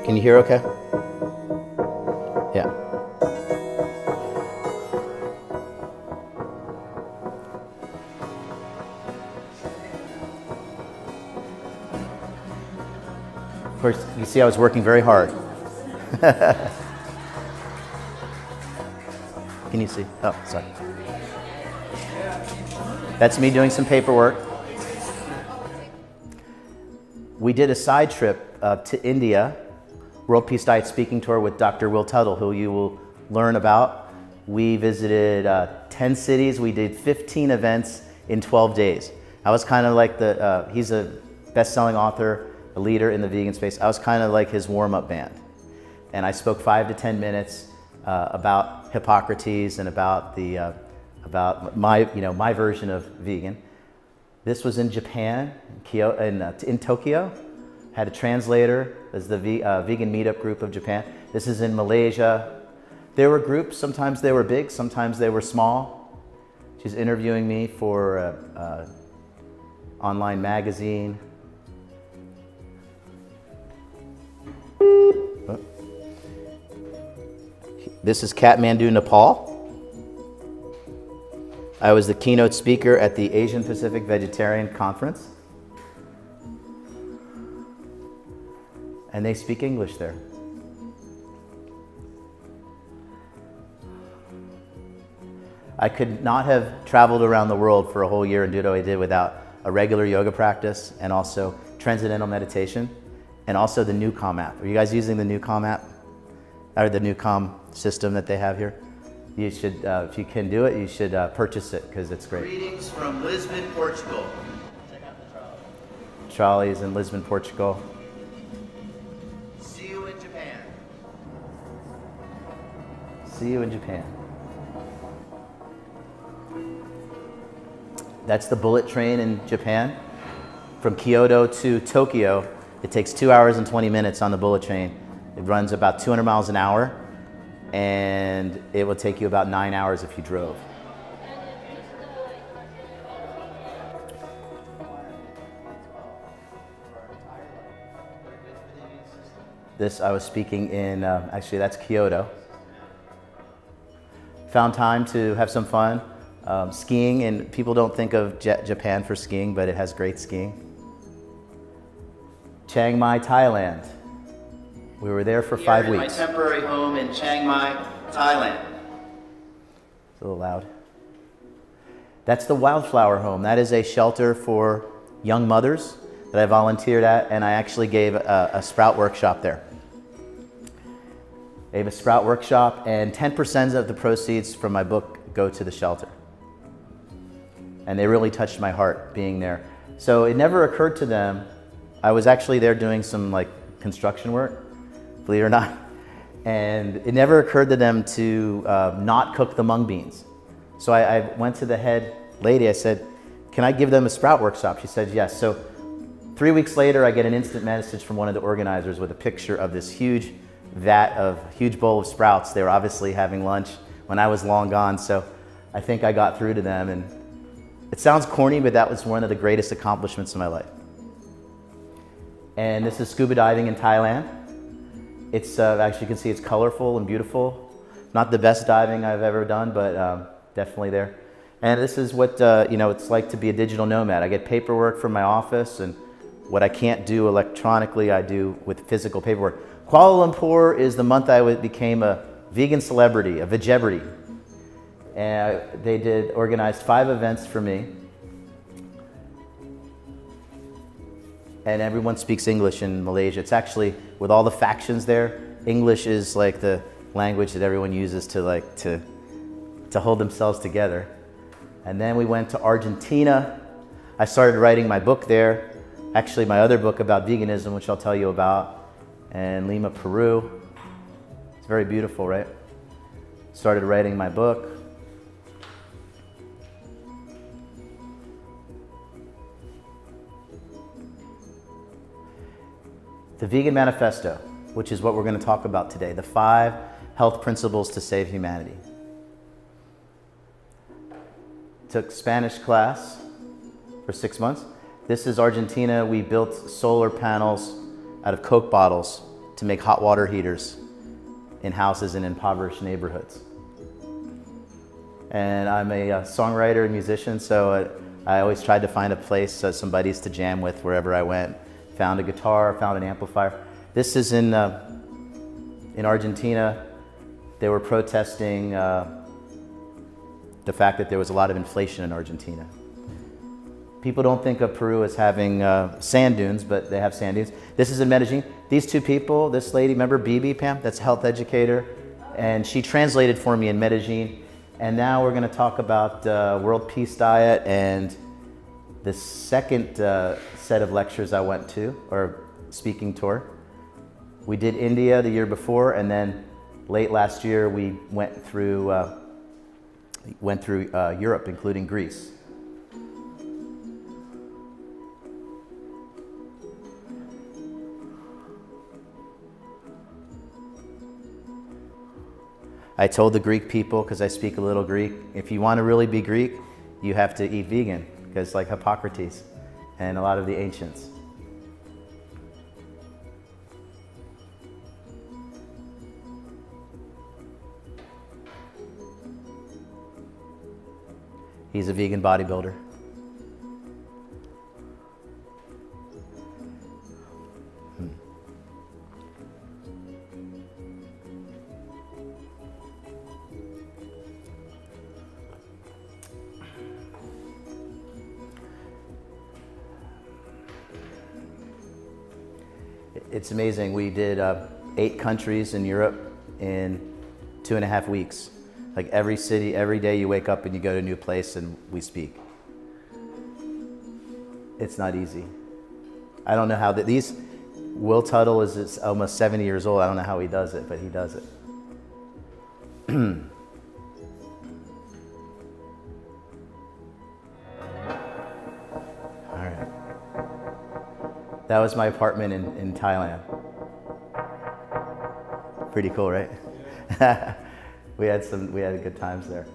Can you hear okay? Yeah. Of course, you see I was working very hard. Can you see? Oh, sorry. That's me doing some paperwork. We did a side trip to India, World Peace Diet Speaking Tour with Dr. Will Tuttle, who you will learn about. We visited 10 cities. We did 15 events in 12 days. I was kind of like he's a best-selling author, a leader in the vegan space. I was kind of like his warm-up band. And I spoke 5 to 10 minutes about Hippocrates and about my version of vegan. This was in Japan, in Tokyo. Had a translator as the vegan meetup group of Japan. This is in Malaysia. There were groups, sometimes they were big, sometimes they were small. She's interviewing me for an online magazine. This is Kathmandu, Nepal. I was the keynote speaker at the Asian Pacific Vegetarian Conference. And they speak English there. I could not have traveled around the world for a whole year and do what I did without a regular yoga practice and also transcendental meditation and also the NICO app. Are you guys using the NICO app? Or the NICO system that they have here? You should, if you can do it, you should purchase it because it's great. Greetings from Lisbon, Portugal. Check out the trolley. Trolley's in Lisbon, Portugal. See you in Japan. See you in Japan. That's the bullet train in Japan. From Kyoto to Tokyo, it takes 2 hours and 20 minutes on the bullet train. It runs about 200 miles an hour, and it will take you about 9 hours if you drove. This, I was speaking in, actually that's Kyoto. Found time to have some fun. Skiing, and people don't think of Japan for skiing, but it has great skiing. Chiang Mai, Thailand. We were there for 5 weeks. My temporary home in Chiang Mai, Thailand. It's a little loud. That's the Wildflower Home. That is a shelter for young mothers that I volunteered at, and I actually gave a sprout workshop there. I gave a sprout workshop, and 10% of the proceeds from my book go to the shelter. And they really touched my heart being there. So it never occurred to them. I was actually there doing some construction work, believe it or not. And it never occurred to them to not cook the mung beans. So I went to the head lady, I said, can I give them a sprout workshop? She said yes. So 3 weeks later, I get an instant message from one of the organizers with a picture of this huge huge bowl of sprouts. They were obviously having lunch when I was long gone. So I think I got through to them, and it sounds corny, but that was one of the greatest accomplishments in my life. And this is scuba diving in Thailand. It's actually, you can see it's colorful and beautiful. Not the best diving I've ever done, but definitely there. And this is what it's like to be a digital nomad. I get paperwork from my office, and what I can't do electronically, I do with physical paperwork. Kuala Lumpur is the month I became a vegan celebrity, a vegebrity. And they organized 5 events for me. And everyone speaks English in Malaysia. It's actually, with all the factions there, English is like the language that everyone uses to hold themselves together. And then we went to Argentina. I started writing my book there. Actually, my other book about veganism, which I'll tell you about. And Lima, Peru. It's very beautiful, right? Started writing my book. The Vegan Manifesto, which is what we're going to talk about today, the 5 health principles to save humanity. Took Spanish class for 6 months. This is Argentina. We built solar panels out of Coke bottles to make hot water heaters in houses in impoverished neighborhoods. And I'm a songwriter and musician, so I always tried to find a place, some buddies to jam with wherever I went. Found a guitar, found an amplifier. This is in Argentina. They were protesting the fact that there was a lot of inflation in Argentina. People don't think of Peru as having sand dunes, but they have sand dunes. This is in Medellin. These two people, this lady, remember Bibi, Pam? That's a health educator. And she translated for me in Medellin. And now we're going to talk about World Peace Diet and the second set of lectures I went to, or speaking tour. We did India the year before, and then late last year we went through Europe, including Greece. I told the Greek people, because I speak a little Greek, if you want to really be Greek, you have to eat vegan, because like Hippocrates and a lot of the ancients. He's a vegan bodybuilder. It's amazing. We did 8 countries in Europe in 2.5 weeks. Like every city, every day you wake up and you go to a new place and we speak. It's not easy. I don't know how these. Will Tuttle is almost 70 years old. I don't know how he does it, but he does it. All right. That was my apartment in Thailand. Pretty cool, right? We had good times there.